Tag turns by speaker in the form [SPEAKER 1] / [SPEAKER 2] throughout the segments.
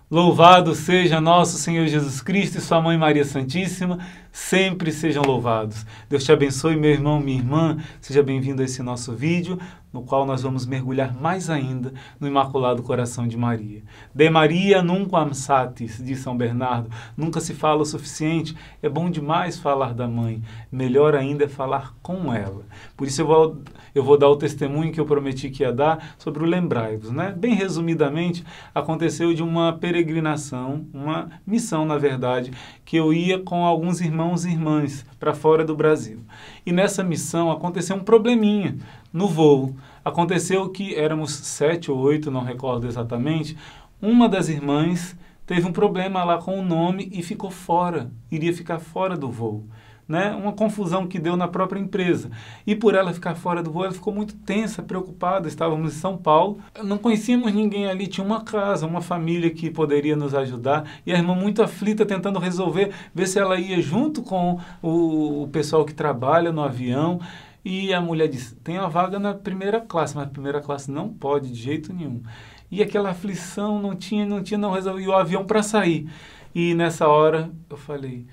[SPEAKER 1] Louvado seja nosso Senhor Jesus Cristo e sua Mãe Maria Santíssima, sempre sejam louvados. Deus te abençoe, meu irmão, minha irmã, seja bem-vindo a esse nosso vídeo, no qual nós vamos mergulhar mais ainda no Imaculado Coração de Maria. De Maria nunquam satis, diz São Bernardo, nunca se fala o suficiente, é bom demais falar da mãe, melhor ainda é falar com ela. Por isso eu vou dar o testemunho que eu prometi que ia dar sobre o Lembrai-vos, né? Bem resumidamente, aconteceu de uma peregrinação, uma missão, na verdade, que eu ia com alguns irmãos e irmãs para fora do Brasil. E nessa missão aconteceu um probleminha no voo. Aconteceu que éramos 7 ou 8, não recordo exatamente, uma das irmãs teve um problema lá com o nome e ficou fora, iria ficar fora do voo. Né? Uma confusão que deu na própria empresa. E por ela ficar fora do voo, ela ficou muito tensa, preocupada. Estávamos em São Paulo, não conhecíamos ninguém ali, tinha uma casa, uma família que poderia nos ajudar. E a irmã muito aflita, tentando resolver, ver se ela ia junto com o pessoal que trabalha no avião. E a mulher disse, tem uma vaga na primeira classe, mas a primeira classe não pode de jeito nenhum. E aquela aflição, não resolveu. E o avião para sair. E nessa hora eu falei,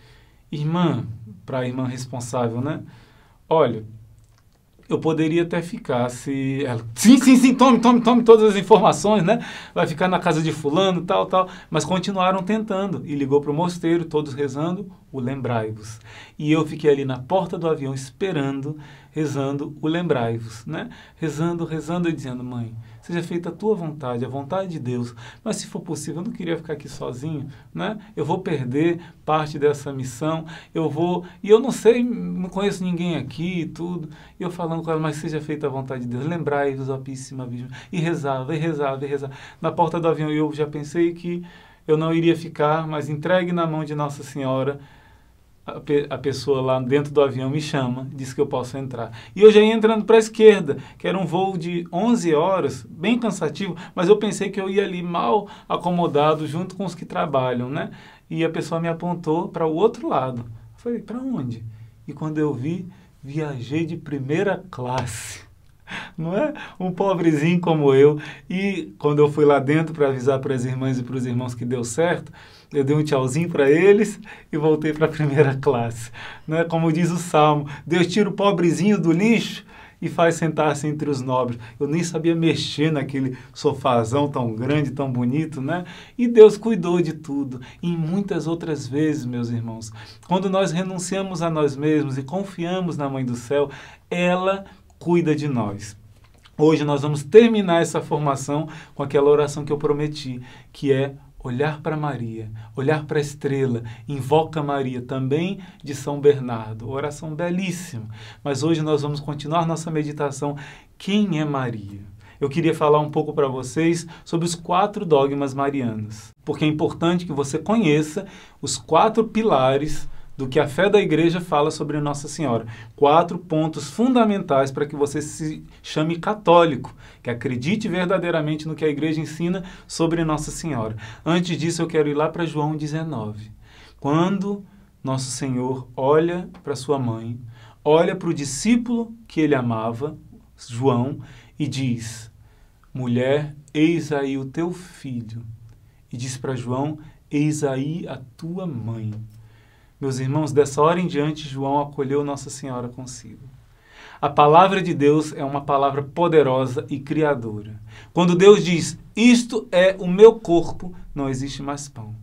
[SPEAKER 1] irmã, para a irmã responsável, né? Olha, eu poderia até ficar se... Ela, sim, tome todas as informações, né? Vai ficar na casa de fulano, tal. Mas continuaram tentando. E ligou para o mosteiro, todos rezando, o Lembrai-vos. E eu fiquei ali na porta do avião esperando, rezando o Lembrai-vos, né? Rezando e dizendo, mãe, seja feita a tua vontade, a vontade de Deus. Mas se for possível, eu não queria ficar aqui sozinho, né? Eu vou perder parte dessa missão, e eu não sei, não conheço ninguém aqui e tudo. E eu falando com ela, mas seja feita a vontade de Deus, Lembrai-vos, ó Puríssima Virgem. E rezava. Na porta do avião eu já pensei que eu não iria ficar, mas entregue na mão de Nossa Senhora, a pessoa lá dentro do avião me chama, diz que eu posso entrar. E eu já ia entrando para a esquerda, que era um voo de 11 horas, bem cansativo, mas eu pensei que eu ia ali mal acomodado junto com os que trabalham, né? E a pessoa me apontou para o outro lado. Eu falei, para onde? E quando eu vi, viajei de primeira classe. Não é? Um pobrezinho como eu. E quando eu fui lá dentro para avisar para as irmãs e para os irmãos que deu certo, eu dei um tchauzinho para eles e voltei para a primeira classe. Não é? Como diz o Salmo, Deus tira o pobrezinho do lixo e faz sentar-se entre os nobres. Eu nem sabia mexer naquele sofazão tão grande, tão bonito, né? E Deus cuidou de tudo. E muitas outras vezes, meus irmãos, quando nós renunciamos a nós mesmos e confiamos na Mãe do Céu, ela cuida de nós. Hoje nós vamos terminar essa formação com aquela oração que eu prometi, que é olhar para Maria, olhar para a estrela, invoca Maria, também de São Bernardo. Oração belíssima. Mas hoje nós vamos continuar nossa meditação. Quem é Maria? Eu queria falar um pouco para vocês sobre os 4 dogmas marianos, porque é importante que você conheça os 4 pilares do que a fé da Igreja fala sobre Nossa Senhora. 4 pontos fundamentais para que você se chame católico, que acredite verdadeiramente no que a Igreja ensina sobre Nossa Senhora. Antes disso, eu quero ir lá para João 19. Quando Nosso Senhor olha para sua mãe, olha para o discípulo que ele amava, João, e diz, mulher, eis aí o teu filho. E diz para João, eis aí a tua mãe. Meus irmãos, dessa hora em diante, João acolheu Nossa Senhora consigo. A palavra de Deus é uma palavra poderosa e criadora. Quando Deus diz, isto é o meu corpo, não existe mais pão.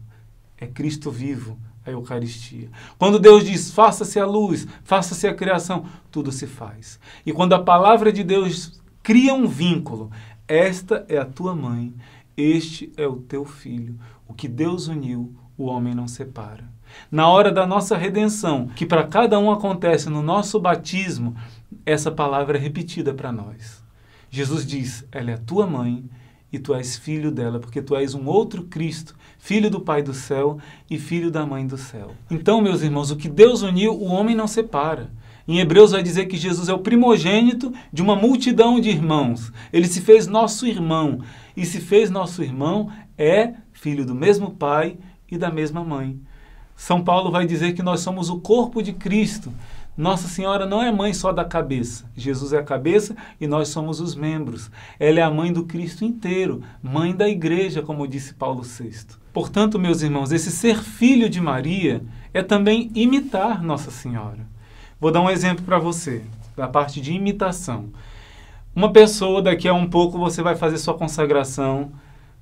[SPEAKER 1] É Cristo vivo, a Eucaristia. Quando Deus diz, faça-se a luz, faça-se a criação, tudo se faz. E quando a palavra de Deus cria um vínculo, esta é a tua mãe, este é o teu filho. O que Deus uniu, o homem não separa. Na hora da nossa redenção, que para cada um acontece no nosso batismo, essa palavra é repetida para nós. Jesus diz, ela é a tua mãe e tu és filho dela, porque tu és um outro Cristo, filho do Pai do céu e filho da Mãe do céu. Então, meus irmãos, o que Deus uniu, o homem não separa. Em Hebreus vai dizer que Jesus é o primogênito de uma multidão de irmãos. Ele se fez nosso irmão. E se fez nosso irmão, é filho do mesmo Pai e da mesma Mãe. São Paulo vai dizer que nós somos o corpo de Cristo. Nossa Senhora não é mãe só da cabeça. Jesus é a cabeça e nós somos os membros. Ela é a mãe do Cristo inteiro, mãe da igreja, como disse Paulo VI. Portanto, meus irmãos, esse ser filho de Maria é também imitar Nossa Senhora. Vou dar um exemplo para você, da parte de imitação. Uma pessoa, daqui a um pouco, você vai fazer sua consagração,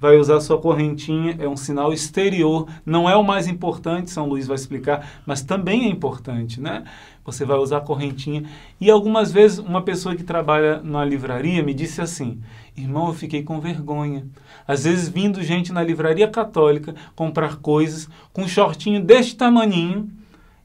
[SPEAKER 1] vai usar sua correntinha, é um sinal exterior, não é o mais importante, São Luís vai explicar, mas também é importante, né? Você vai usar a correntinha. E algumas vezes uma pessoa que trabalha na livraria me disse assim: irmão, eu fiquei com vergonha. Às vezes vindo gente na livraria católica comprar coisas com um shortinho deste tamaninho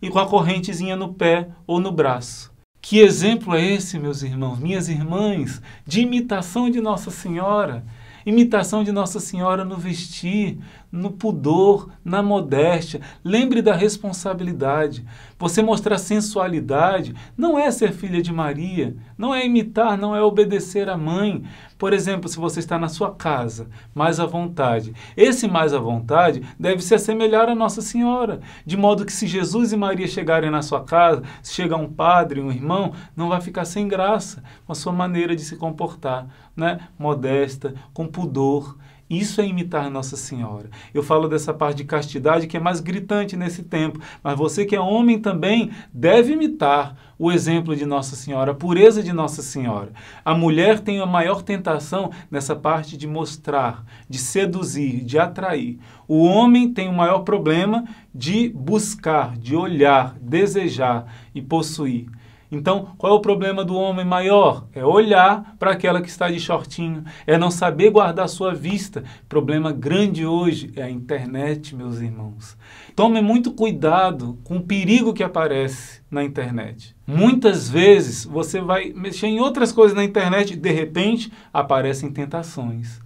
[SPEAKER 1] e com a correntezinha no pé ou no braço. Que exemplo é esse, meus irmãos, minhas irmãs, de imitação de Nossa Senhora? Imitação de Nossa Senhora no vestir, no pudor, na modéstia. Lembre da responsabilidade. Você mostrar sensualidade não é ser filha de Maria, não é imitar, não é obedecer à mãe. Por exemplo, se você está na sua casa, mais à vontade. Esse mais à vontade deve se assemelhar a Nossa Senhora, de modo que se Jesus e Maria chegarem na sua casa, se chegar um padre, um irmão, não vai ficar sem graça com a sua maneira de se comportar, né? Modesta, com pudor. Isso é imitar Nossa Senhora. Eu falo dessa parte de castidade que é mais gritante nesse tempo, mas você que é homem também deve imitar o exemplo de Nossa Senhora, a pureza de Nossa Senhora. A mulher tem a maior tentação nessa parte de mostrar, de seduzir, de atrair. O homem tem o maior problema de buscar, de olhar, desejar e possuir. Então, qual é o problema do homem maior? É olhar para aquela que está de shortinho, é não saber guardar sua vista. Problema grande hoje é a internet, meus irmãos. Tome muito cuidado com o perigo que aparece na internet. Muitas vezes você vai mexer em outras coisas na internet e de repente aparecem tentações.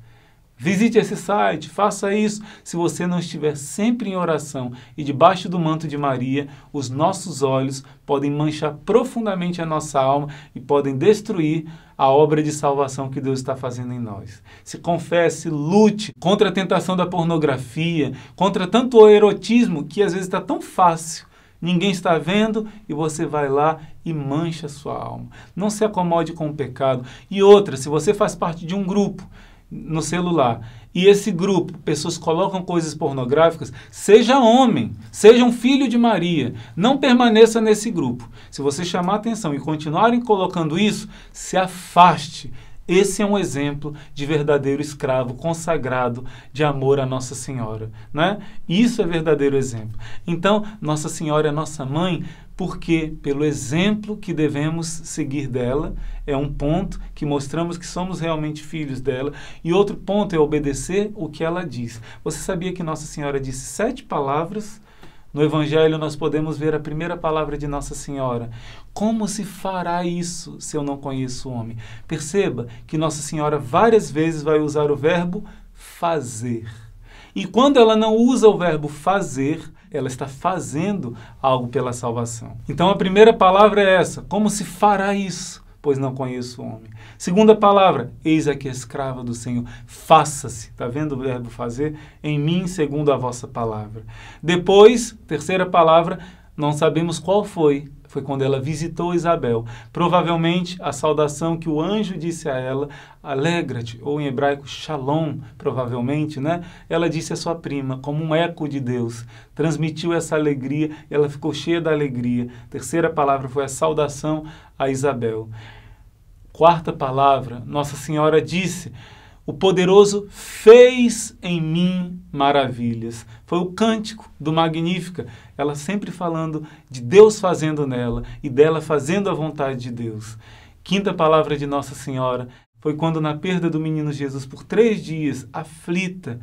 [SPEAKER 1] Visite esse site, faça isso. Se você não estiver sempre em oração e debaixo do manto de Maria, os nossos olhos podem manchar profundamente a nossa alma e podem destruir a obra de salvação que Deus está fazendo em nós. Se confesse, lute contra a tentação da pornografia, contra tanto o erotismo que às vezes está tão fácil. Ninguém está vendo e você vai lá e mancha a sua alma. Não se acomode com o pecado. E outra, se você faz parte de um grupo no celular, e esse grupo, pessoas colocam coisas pornográficas, seja homem, seja um filho de Maria, não permaneça nesse grupo. Se você chamar atenção e continuarem colocando isso, se afaste. Esse é um exemplo de verdadeiro escravo consagrado de amor a Nossa Senhora, né? Isso é verdadeiro exemplo. Então, Nossa Senhora é nossa mãe, porque pelo exemplo que devemos seguir dela, é um ponto que mostramos que somos realmente filhos dela, e outro ponto é obedecer o que ela diz. Você sabia que Nossa Senhora disse 7 palavras? No Evangelho nós podemos ver a primeira palavra de Nossa Senhora. Como se fará isso se eu não conheço o homem? Perceba que Nossa Senhora várias vezes vai usar o verbo fazer. E quando ela não usa o verbo fazer, ela está fazendo algo pela salvação. Então a primeira palavra é essa: como se fará isso, pois não conheço o homem. Segunda palavra: eis aqui a escrava do Senhor, faça-se. Está vendo o verbo fazer? Em mim, segundo a vossa palavra. Depois, terceira palavra, não sabemos qual foi. Foi quando ela visitou Isabel. Provavelmente a saudação que o anjo disse a ela, alegra-te, ou em hebraico, shalom, provavelmente, né? Ela disse à sua prima, como um eco de Deus. Transmitiu essa alegria, ela ficou cheia da alegria. Terceira palavra foi a saudação a Isabel. Quarta palavra, Nossa Senhora disse: o poderoso fez em mim maravilhas. Foi o cântico do Magnífica. Ela sempre falando de Deus fazendo nela e dela fazendo a vontade de Deus. Quinta palavra de Nossa Senhora foi quando, na perda do menino Jesus por 3 dias, aflita,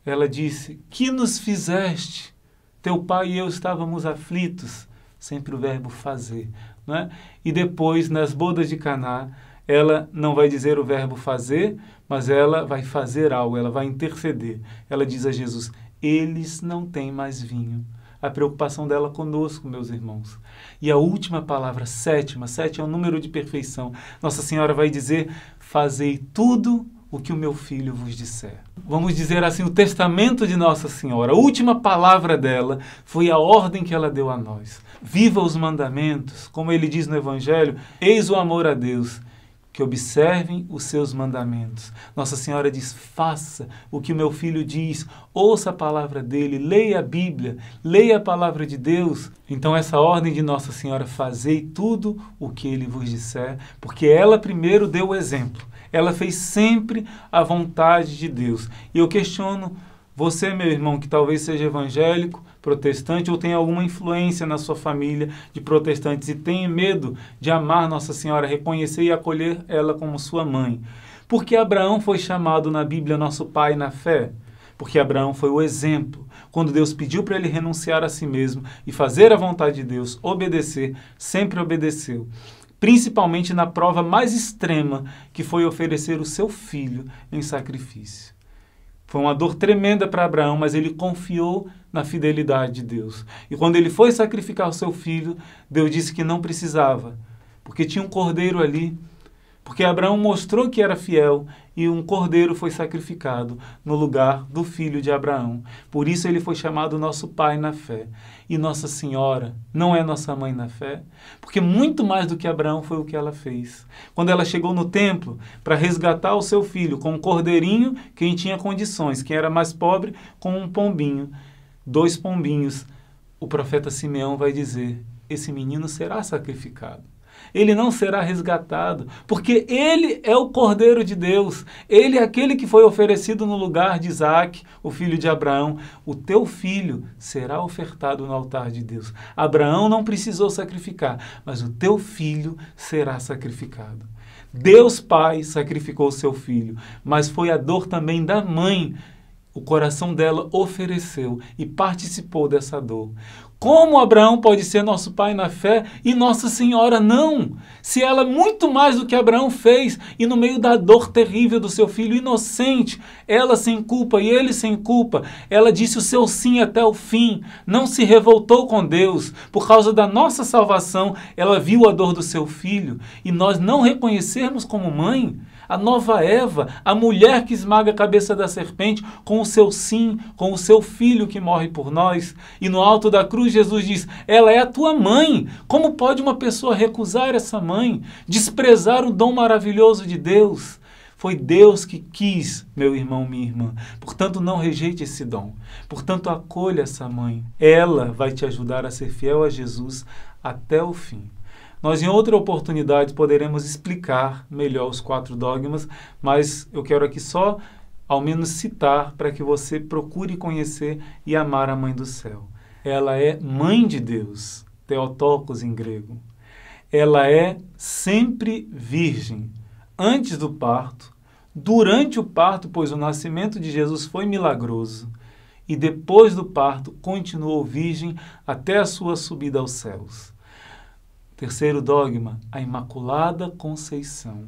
[SPEAKER 1] ela disse: que nos fizeste? Teu pai e eu estávamos aflitos. Sempre o verbo fazer, né? E depois, nas bodas de Caná, ela não vai dizer o verbo fazer, mas ela vai fazer algo, ela vai interceder. Ela diz a Jesus: eles não têm mais vinho. A preocupação dela conosco, meus irmãos. E a última palavra, sétima, 7 é o número de perfeição. Nossa Senhora vai dizer: fazei tudo o que o meu filho vos disser. Vamos dizer assim, o testamento de Nossa Senhora, a última palavra dela foi a ordem que ela deu a nós. viva os mandamentos, como ele diz no Evangelho, eis o amor a Deus, que observem os seus mandamentos. Nossa Senhora diz, faça o que o meu filho diz, ouça a palavra dele, leia a Bíblia, leia a palavra de Deus. Então essa ordem de Nossa Senhora, fazei tudo o que ele vos disser, porque ela primeiro deu o exemplo. Ela fez sempre a vontade de Deus. E eu questiono você, meu irmão, que talvez seja evangélico, protestante, ou tenha alguma influência na sua família de protestantes e tenha medo de amar Nossa Senhora, reconhecer e acolher ela como sua mãe. Porque Abraão foi chamado na Bíblia nosso pai na fé? Porque Abraão foi o exemplo. Quando Deus pediu para ele renunciar a si mesmo e fazer a vontade de Deus, obedecer, sempre obedeceu. Principalmente na prova mais extrema, que foi oferecer o seu filho em sacrifício. Foi uma dor tremenda para Abraão, mas ele confiou na fidelidade de Deus. E quando ele foi sacrificar o seu filho, Deus disse que não precisava, porque tinha um cordeiro ali. Porque Abraão mostrou que era fiel e um cordeiro foi sacrificado no lugar do filho de Abraão. Por isso ele foi chamado nosso pai na fé. E Nossa Senhora não é nossa mãe na fé? Porque muito mais do que Abraão foi o que ela fez. Quando ela chegou no templo para resgatar o seu filho com um cordeirinho, quem tinha condições, quem era mais pobre, com um pombinho, 2 pombinhos, o profeta Simeão vai dizer, esse menino será sacrificado. Ele não será resgatado, porque ele é o Cordeiro de Deus. Ele é aquele que foi oferecido no lugar de Isaac, o filho de Abraão. O teu filho será ofertado no altar de Deus. Abraão não precisou sacrificar, mas o teu filho será sacrificado. Deus Pai sacrificou o seu filho, mas foi a dor também da mãe. O coração dela ofereceu e participou dessa dor. Como Abraão pode ser nosso pai na fé e Nossa Senhora não? Se ela muito mais do que Abraão fez e no meio da dor terrível do seu filho inocente, ela sem culpa e ele sem culpa, ela disse o seu sim até o fim, não se revoltou com Deus. Por causa da nossa salvação, ela viu a dor do seu filho e nós não reconhecermos como mãe, a nova Eva, a mulher que esmaga a cabeça da serpente com o seu sim, com o seu filho que morre por nós. E no alto da cruz Jesus diz, ela é a tua mãe. Como pode uma pessoa recusar essa mãe? Desprezar o dom maravilhoso de Deus? Foi Deus que quis, meu irmão, minha irmã. Portanto, não rejeite esse dom. Portanto, acolha essa mãe. Ela vai te ajudar a ser fiel a Jesus até o fim. Nós, em outra oportunidade, poderemos explicar melhor os 4 dogmas, mas eu quero aqui só, ao menos, citar para que você procure conhecer e amar a Mãe do Céu. Ela é Mãe de Deus, Theotokos em grego. Ela é sempre virgem, antes do parto, durante o parto, pois o nascimento de Jesus foi milagroso, e depois do parto continuou virgem até a sua subida aos céus. Terceiro dogma, a Imaculada Conceição.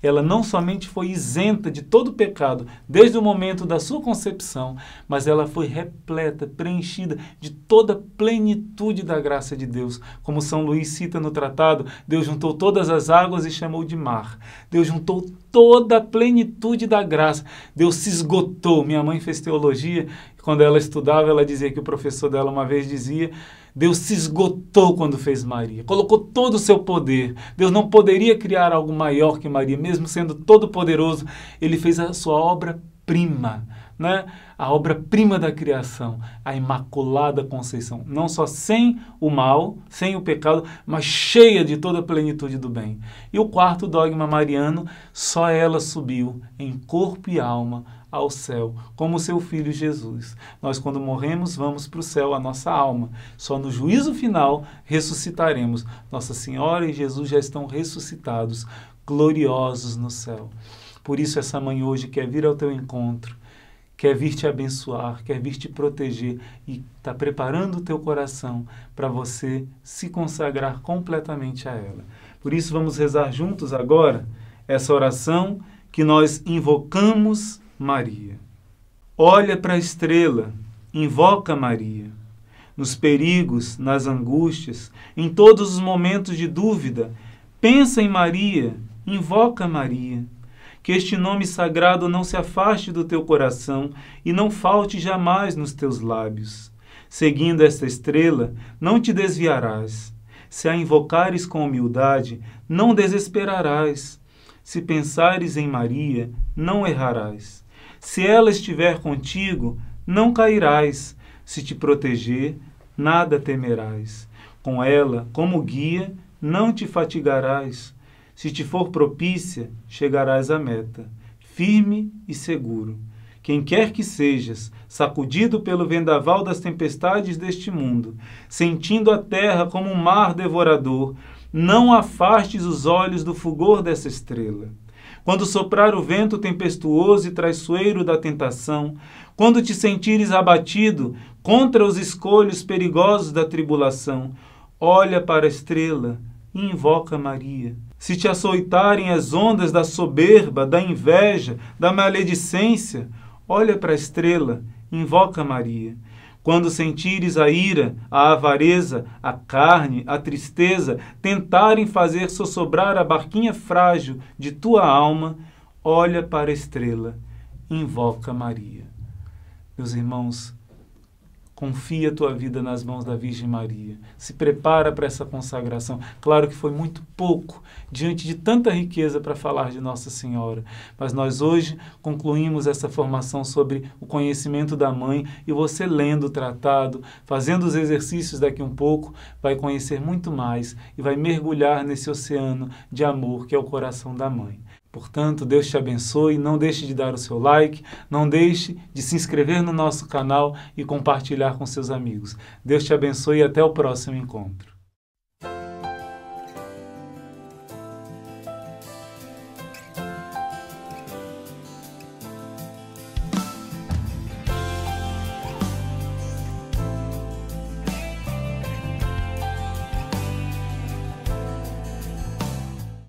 [SPEAKER 1] Ela não somente foi isenta de todo pecado desde o momento da sua concepção, mas ela foi repleta, preenchida de toda a plenitude da graça de Deus. Como São Luís cita no tratado, Deus juntou todas as águas e chamou de mar. Deus juntou toda a plenitude da graça. Deus se esgotou. Minha mãe fez teologia, quando ela estudava, ela dizia que o professor dela uma vez dizia, Deus se esgotou quando fez Maria, colocou todo o seu poder. Deus não poderia criar algo maior que Maria, mesmo sendo todo-poderoso. Ele fez a sua obra-prima, né? A obra-prima da criação, a Imaculada Conceição. Não só sem o mal, sem o pecado, mas cheia de toda a plenitude do bem. E o 4º dogma mariano, só ela subiu em corpo e alma ao céu, como seu Filho Jesus. Nós, quando morremos, vamos para o céu, a nossa alma. Só no juízo final ressuscitaremos. Nossa Senhora e Jesus já estão ressuscitados, gloriosos no céu. Por isso essa mãe hoje quer vir ao teu encontro, quer vir te abençoar, quer vir te proteger e está preparando o teu coração para você se consagrar completamente a ela. Por isso vamos rezar juntos agora essa oração que nós invocamos Maria. Olha para a estrela, invoca Maria. Nos perigos, nas angústias, em todos os momentos de dúvida, pensa em Maria, invoca Maria. Que este nome sagrado não se afaste do teu coração e não falte jamais nos teus lábios. Seguindo esta estrela, não te desviarás. Se a invocares com humildade, não desesperarás. Se pensares em Maria, não errarás. Se ela estiver contigo, não cairás. Se te proteger, nada temerás. Com ela, como guia, não te fatigarás. Se te for propícia, chegarás à meta, firme e seguro. Quem quer que sejas, sacudido pelo vendaval das tempestades deste mundo, sentindo a terra como um mar devorador, não afastes os olhos do fulgor dessa estrela. Quando soprar o vento tempestuoso e traiçoeiro da tentação, quando te sentires abatido contra os escolhos perigosos da tribulação, olha para a estrela e invoca Maria. Se te açoitarem as ondas da soberba, da inveja, da maledicência, olha para a estrela, invoca Maria. Quando sentires a ira, a avareza, a carne, a tristeza tentarem fazer sossobrar a barquinha frágil de tua alma, olha para a estrela, invoca Maria. Meus irmãos, confia a tua vida nas mãos da Virgem Maria. Se prepara para essa consagração. Claro que foi muito pouco, diante de tanta riqueza para falar de Nossa Senhora. Mas nós hoje concluímos essa formação sobre o conhecimento da Mãe, e você lendo o tratado, fazendo os exercícios daqui um pouco, vai conhecer muito mais e vai mergulhar nesse oceano de amor que é o coração da Mãe. Portanto, Deus te abençoe, não deixe de dar o seu like, não deixe de se inscrever no nosso canal e compartilhar com seus amigos. Deus te abençoe e até o próximo encontro.